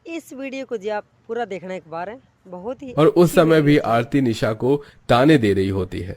इस वीडियो को जी आप पूरा देखना एक बार है, बहुत ही और उस अच्छी समय भी वीडियो है। आरती निशा को ताने दे रही होती है।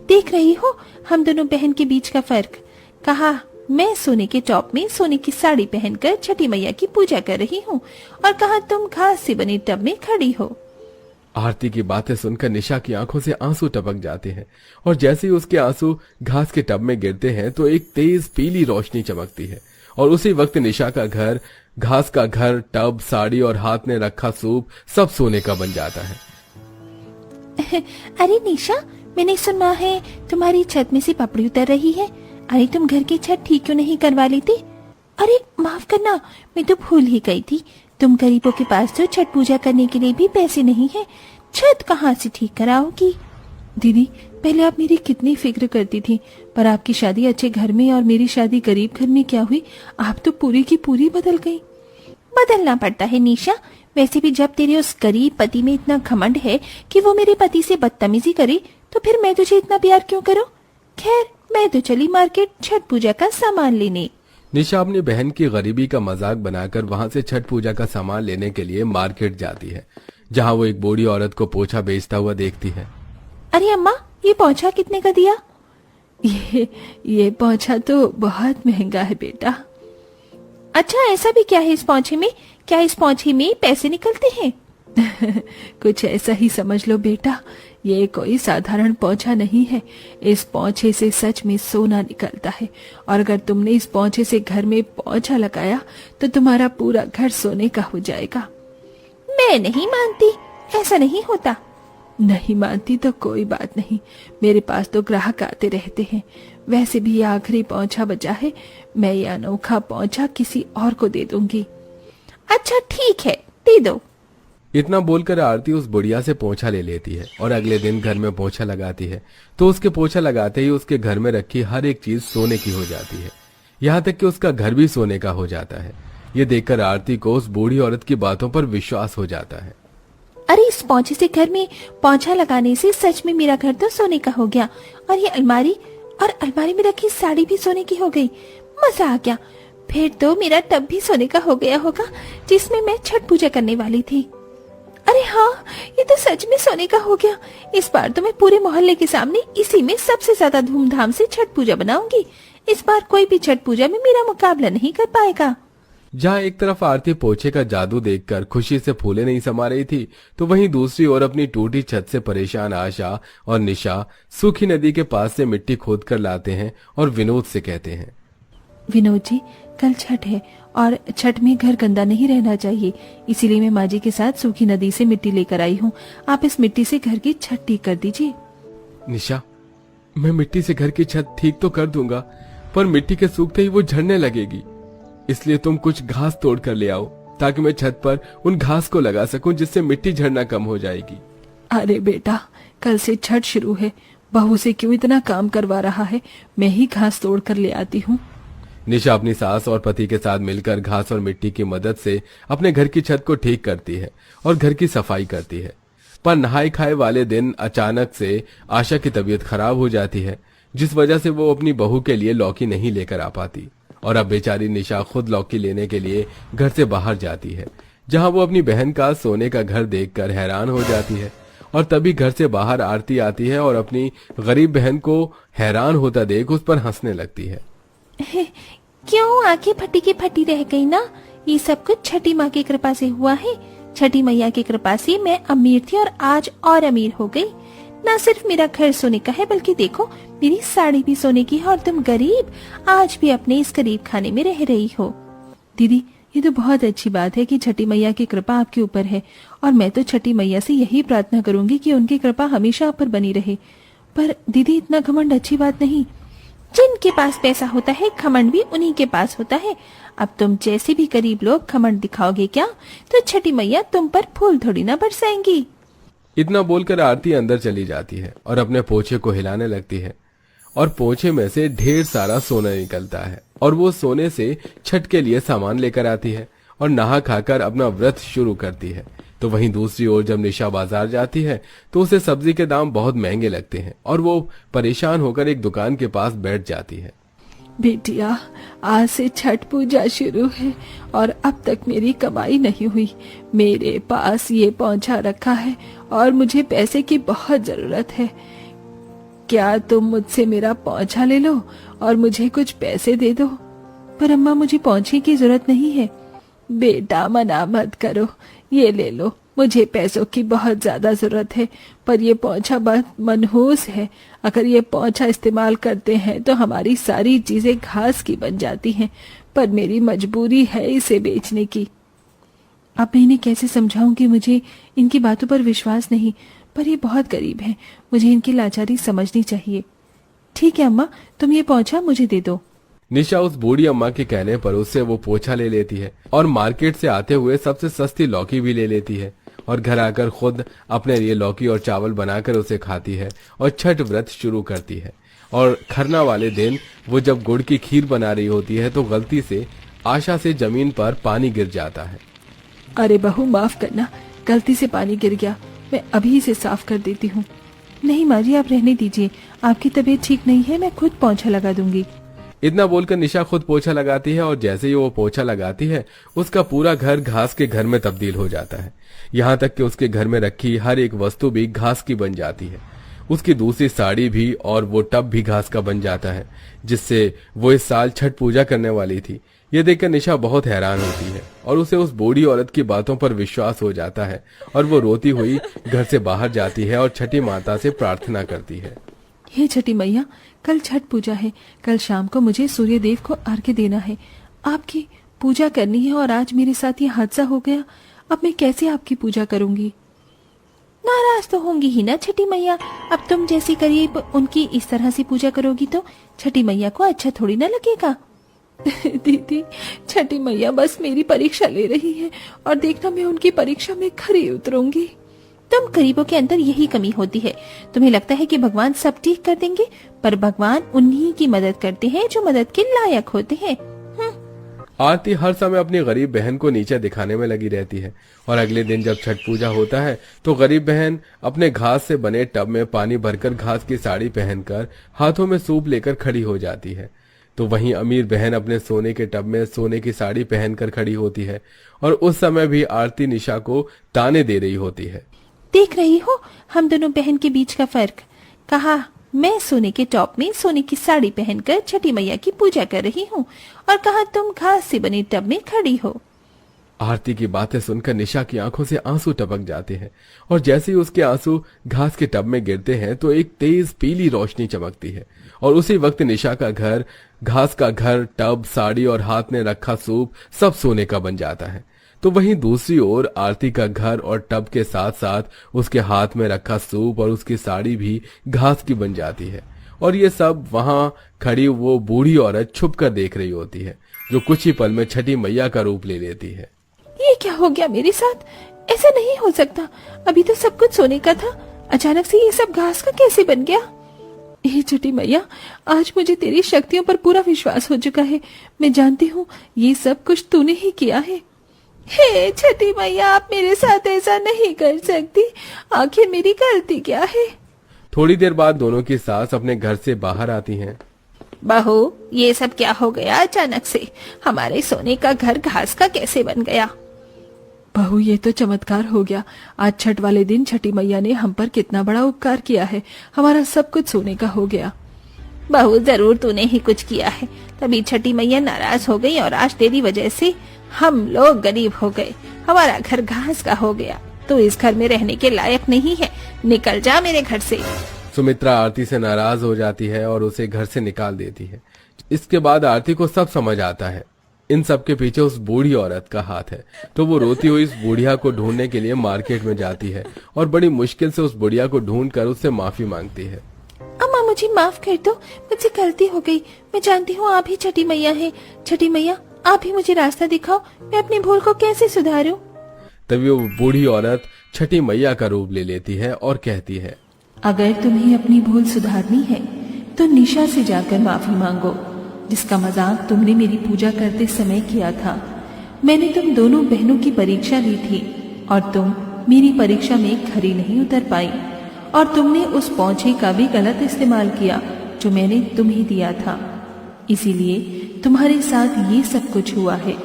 देख रही हो हम दोनों बहन के बीच का फर्क। कहा मैं सोने के टॉप में सोने की साड़ी पहनकर छठी मैया की पूजा कर रही हूँ और कहा तुम घास से बने टब में खड़ी हो। आरती की बातें सुनकर निशा की आंखों से आंसू टपक जाते हैं और जैसे ही उसके आंसू घास के टब में गिरते हैं तो एक तेज पीली रोशनी चमकती है और उसी वक्त निशा का घर, घास का घर, टब, साड़ी और हाथ में रखा सूप सब सोने का बन जाता है। अरे निशा, मैंने सुना है तुम्हारी छत में से पपड़ी उतर रही है। अरे तुम घर की छत ठीक क्यों नहीं करवा लेती? अरे माफ करना, मैं तो भूल ही गई थी। तुम गरीबों के पास तो छठ पूजा करने के लिए भी पैसे नहीं है, छत कहाँ से ठीक कराओगी? दीदी, पहले आप मेरी कितनी फिक्र करती थी, पर आपकी शादी अच्छे घर में और मेरी शादी गरीब घर में क्या हुई, आप तो पूरी की पूरी बदल गई। बदलना पड़ता है निशा। वैसे भी जब तेरे उस गरीब पति में इतना घमंड है कि वो मेरे पति से बदतमीजी करे, तो फिर मैं तुझे इतना प्यार क्यों करूं? खैर, मैं तो चली मार्केट छठ पूजा का सामान लेने। निशा अपनी बहन की गरीबी का मजाक बनाकर वहां से छठ पूजा का सामान लेने के लिए मार्केट जाती है, जहां वो एक बूढ़ी औरत को पोछा बेचता हुआ देखती है। अरे अम्मा, ये पोछा कितने का दिया? ये पोछा तो बहुत महंगा है बेटा। अच्छा, ऐसा भी क्या है इस पोछे में? क्या इस पोछे में पैसे निकलते हैं? कुछ ऐसा ही समझ लो बेटा, ये कोई साधारण पोछा नहीं है। इस पोछे से सच में सोना निकलता है और अगर तुमने इस पोछे से घर में पोछा लगाया तो तुम्हारा पूरा घर सोने का हो जाएगा। मैं नहीं मानती, ऐसा नहीं होता। नहीं मानती तो कोई बात नहीं, मेरे पास तो ग्राहक आते रहते हैं। वैसे भी आखिरी पोछा बचा है, मैं ये अनोखा पोछा किसी और को दे दूंगी। अच्छा ठीक है, दे दो। इतना बोलकर आरती उस बुढ़िया से पोछा ले लेती है और अगले दिन घर में पोछा लगाती है तो उसके पोछा लगाते ही उसके घर में रखी हर एक चीज सोने की हो जाती है, यहाँ तक कि उसका घर भी सोने का हो जाता है। ये देखकर आरती को उस बूढ़ी औरत की बातों पर विश्वास हो जाता है। अरे इस पोछे से घर में पोछा लगाने से सच में मेरा घर तो सोने का हो गया और ये अलमारी में रखी साड़ी भी सोने की हो गई। मजा आ गया। फिर तो मेरा टब भी सोने का हो गया होगा जिसमें मैं छठ पूजा करने वाली थी। अरे हाँ, ये तो सच में सोने का हो गया। इस बार तो मैं पूरे मोहल्ले के सामने इसी में सबसे ज्यादा धूमधाम से छठ पूजा बनाऊंगी। इस बार कोई भी छठ पूजा में मेरा मुकाबला नहीं कर पाएगा। जहाँ एक तरफ आरती पोछे का जादू देखकर खुशी से फूले नहीं समा रही थी, तो वहीं दूसरी ओर अपनी टूटी छत से परेशान आशा और निशा सूखी नदी के पास से मिट्टी खोद कर लाते हैं और विनोद से कहते हैं, विनोद जी, कल छठ है और छठ में घर गंदा नहीं रहना चाहिए, इसीलिए मैं माँ जी के साथ सूखी नदी से मिट्टी लेकर आई हूँ। आप इस मिट्टी से घर की छत ठीक कर दीजिए। निशा, मैं मिट्टी से घर की छत ठीक तो कर दूंगा, पर मिट्टी के सूखते ही वो झड़ने लगेगी, इसलिए तुम कुछ घास तोड़ कर ले आओ ताकि मैं छत पर उन घास को लगा सकूं, जिससे मिट्टी झड़ना कम हो जाएगी। अरे बेटा, कल से छठ शुरू है, बहू से क्यों इतना काम करवा रहा है? मैं ही घास तोड़ कर ले आती हूँ। निशा अपनी सास और पति के साथ मिलकर घास और मिट्टी की मदद से अपने घर की छत को ठीक करती है और घर की सफाई करती है। पर नहाए खाए वाले दिन अचानक से आशा की तबीयत खराब हो जाती है, जिस वजह से वो अपनी बहू के लिए लौकी नहीं लेकर आ पाती और अब बेचारी निशा खुद लौकी लेने के लिए घर से बाहर जाती है, जहां वो अपनी बहन का सोने का घर देखकर हैरान हो जाती है। और तभी घर से बाहर आरती आती है और अपनी गरीब बहन को हैरान होता देख उस पर हंसने लगती है। क्यों आंखें फटी की फटी रह गई ना? ये सब कुछ छठी माँ की कृपा से हुआ है। छठी मैया की कृपा से मैं अमीर थी और आज और अमीर हो गई। न सिर्फ मेरा घर सोने का है, बल्कि देखो मेरी साड़ी भी सोने की है और तुम गरीब आज भी अपने इस गरीब खाने में रह रही हो। दीदी, ये तो बहुत अच्छी बात है कि छठी मैया की कृपा आपके ऊपर है और मैं तो छठी मैया से यही प्रार्थना करूंगी कि उनकी कृपा हमेशा आप पर बनी रहे। पर दीदी, इतना घमंड अच्छी बात नहीं। जिनके पास पैसा होता है घमंड भी उन्हीं के पास होता है। अब तुम जैसे भी गरीब लोग घमंड दिखाओगे क्या, तो छठी मैया तुम पर फूल थोड़ी ना बरसाएंगी। इतना बोलकर आरती अंदर चली जाती है और अपने पोछे को हिलाने लगती है और पोछे में से ढेर सारा सोना निकलता है और वो सोने से छठ के लिए सामान लेकर आती है और नहा खाकर अपना व्रत शुरू करती है। तो वहीं दूसरी ओर जब निशा बाजार जाती है तो उसे सब्जी के दाम बहुत महंगे लगते हैं और वो परेशान होकर एक दुकान के पास बैठ जाती है। बेटिया, आज से छठ पूजा शुरू है और अब तक मेरी कमाई नहीं हुई। मेरे पास ये पोंछा रखा है और मुझे पैसे की बहुत जरूरत है। क्या तुम मुझसे मेरा पोंछा ले लो और मुझे कुछ पैसे दे दो? पर अम्मा, मुझे पोंछे की जरूरत नहीं है। बेटा, मना मत करो, ये ले लो। मुझे पैसों की बहुत ज्यादा जरूरत है, पर ये पोंछा बहुत मनहूस है। अगर ये पोंछा इस्तेमाल करते हैं तो हमारी सारी चीजें घास की बन जाती हैं, पर मेरी मजबूरी है इसे बेचने की। अब मैं इन्हें कैसे समझाऊं कि मुझे इनकी बातों पर विश्वास नहीं, पर ये बहुत गरीब हैं, मुझे इनकी लाचारी समझनी चाहिए। ठीक है अम्मा, तुम ये पोंछा मुझे दे दो। निशा उस बूढ़ी अम्मा के कहने पर उससे वो पोछा ले लेती है और मार्केट से आते हुए सबसे सस्ती लौकी भी ले लेती है और घर आकर खुद अपने लिए लौकी और चावल बनाकर उसे खाती है और छठ व्रत शुरू करती है। और खरना वाले दिन वो जब गुड़ की खीर बना रही होती है तो गलती से आशा से जमीन पर पानी गिर जाता है। अरे बहू, माफ करना, गलती से पानी गिर गया, मैं अभी इसे साफ कर देती हूँ। नहीं माँ जी, आप रहने दीजिए, आपकी तबीयत ठीक नहीं है, मैं खुद पोंछा लगा दूंगी। इतना बोलकर निशा खुद पोछा लगाती है और जैसे ही वो पोछा लगाती है उसका पूरा घर घास के घर में तब्दील हो जाता है। यहाँ तक कि उसके घर में रखी हर एक वस्तु भी घास की बन जाती है। उसकी दूसरी साड़ी भी और वो टब भी घास का बन जाता है जिससे वो इस साल छठ पूजा करने वाली थी। ये देखकर निशा बहुत हैरान होती है और उसे उस बूढ़ी औरत की बातों पर विश्वास हो जाता है और वो रोती हुई घर से बाहर जाती है और छठी माता से प्रार्थना करती है। हे छठी मैया, कल छठ पूजा है, कल शाम को मुझे सूर्य देव को अर्घ्य देना है, आपकी पूजा करनी है और आज मेरे साथ ये हादसा हो गया। अब मैं कैसे आपकी पूजा करूंगी? नाराज तो होंगी ही ना छठी मैया। अब तुम जैसी करीब उनकी इस तरह से पूजा करोगी तो छठी मैया को अच्छा थोड़ी ना लगेगा। दीदी, छठी मैया बस मेरी परीक्षा ले रही है और देखना मैं उनकी परीक्षा में खरी उतरूंगी। तुम गरीबों के अंदर यही कमी होती है। तुम्हें लगता है कि भगवान सब ठीक कर देंगे, पर भगवान उन्हीं की मदद करते हैं जो मदद के लायक होते हैं। आरती हर समय अपनी गरीब बहन को नीचे दिखाने में लगी रहती है और अगले दिन जब छठ पूजा होता है तो गरीब बहन अपने घास से बने टब में पानी भरकर घास की साड़ी पहनकर हाथों में सूप लेकर खड़ी हो जाती है। तो वहीं अमीर बहन अपने सोने के टब में सोने की साड़ी पहनकर खड़ी होती है और उस समय भी आरती निशा को ताने दे रही होती है। देख रही हो हम दोनों बहन के बीच का फर्क। कहा मैं सोने के टॉप में सोने की साड़ी पहनकर छठी मैया की पूजा कर रही हूँ और कहा तुम घास से बने टब में खड़ी हो। आरती की बातें सुनकर निशा की आंखों से आंसू टपक जाते हैं और जैसे ही उसके आंसू घास के टब में गिरते हैं तो एक तेज पीली रोशनी चमकती है और उसी वक्त निशा का घर, घास का घर, टब, साड़ी और हाथ में रखा सूप सब सोने का बन जाता है। तो वहीं दूसरी ओर आरती का घर और टब के साथ साथ उसके हाथ में रखा सूप और उसकी साड़ी भी घास की बन जाती है और ये सब वहां खड़ी वो बूढ़ी औरत छुप कर देख रही होती है जो कुछ ही पल में छठी मैया का रूप ले लेती है। ये क्या हो गया मेरे साथ? ऐसा नहीं हो सकता, अभी तो सब कुछ सोने का था, अचानक से ये सब घास का कैसे बन गया? हे छठी मैया, आज मुझे तेरी शक्तियों पर पूरा विश्वास हो चुका है। मैं जानती हूँ ये सब कुछ तूने ही किया है। हे छठी मैया, आप मेरे साथ ऐसा नहीं कर सकती, आखिर मेरी गलती क्या है? थोड़ी देर बाद दोनों की सास अपने घर से बाहर आती हैं। बहू, ये सब क्या हो गया अचानक से? हमारे सोने का घर घास का कैसे बन गया? बहू, ये तो चमत्कार हो गया। आज छठ वाले दिन छठी मैया ने हम पर कितना बड़ा उपकार किया है, हमारा सब कुछ सोने का हो गया। बहू, जरूर तूने ही कुछ किया है, तभी छठी मैया नाराज हो गई और आज तेरी वजह से हम लोग गरीब हो गए, हमारा घर घास का हो गया। तो इस घर में रहने के लायक नहीं है, निकल जा मेरे घर से। सुमित्रा आरती से नाराज हो जाती है और उसे घर से निकाल देती है। इसके बाद आरती को सब समझ आता है, इन सब के पीछे उस बूढ़ी औरत का हाथ है। तो वो रोती हुई इस बुढ़िया को ढूंढने के लिए मार्केट में जाती है और बड़ी मुश्किल से उस बुढ़िया को ढूंढकर उससे माफी मांगती है। अम्मा, मुझे माफ कर दो, मुझसे गलती हो गई। मैं जानती हूँ आप ही छठी मैया हैं। छठी मैया, आप ही मुझे रास्ता दिखाओ, मैं अपनी भूल को कैसे सुधारूं? तभी वो बूढ़ी औरत छठी मैया का रूप ले लेती है और कहती है, अगर तुम्हें अपनी भूल सुधारनी है तो निशा से जाकर माफी मांगो, जिसका मजाक तुमने मेरी पूजा करते समय किया था। मैंने तुम दोनों बहनों की परीक्षा ली थी और तुम मेरी परीक्षा में खरी नहीं उतर पाई और तुमने उस पोंछे का भी गलत इस्तेमाल किया जो मैंने तुम्हें दिया था। इसीलिए तुम्हारे साथ ये सब कुछ हुआ है।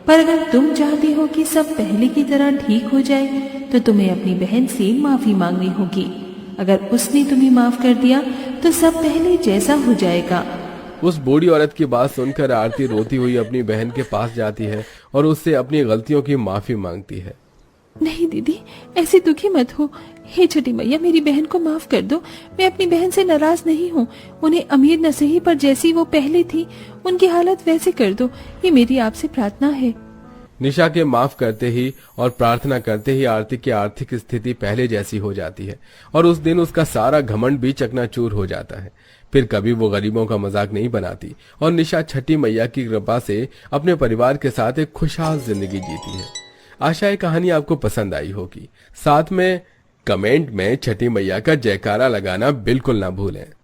पर अगर तुम चाहते हो कि सब पहले की तरह ठीक हो जाए तो तुम्हें अपनी बहन से माफी मांगनी होगी। अगर उसने तुम्हें माफ कर दिया तो सब पहले जैसा हो जाएगा। उस बूढ़ी औरत की बात सुनकर आरती रोती हुई अपनी बहन के पास जाती है और उससे अपनी गलतियों की माफी मांगती है। नहीं दीदी, ऐसे दुखी मत हो। हे छठी मैया, मेरी बहन को माफ कर दो। मैं अपनी बहन से नाराज नहीं हूँ। उन्हें अमीर न सही, पर जैसी वो पहले थी उनकी हालत वैसे कर दो। ये मेरी आपसे प्रार्थना है। निशा के माफ करते ही और प्रार्थना करते ही आरती की आर्थिक स्थिति पहले जैसी हो जाती है और उस दिन उसका सारा घमंड भी चकनाचूर हो जाता है। फिर कभी वो गरीबों का मजाक नहीं बनाती और निशा छठी मैया की कृपा से अपने परिवार के साथ एक खुशहाल जिंदगी जीती है। आशा ये कहानी आपको पसंद आई होगी। साथ में कमेंट में छठी मैया का जयकारा लगाना बिल्कुल ना भूलें।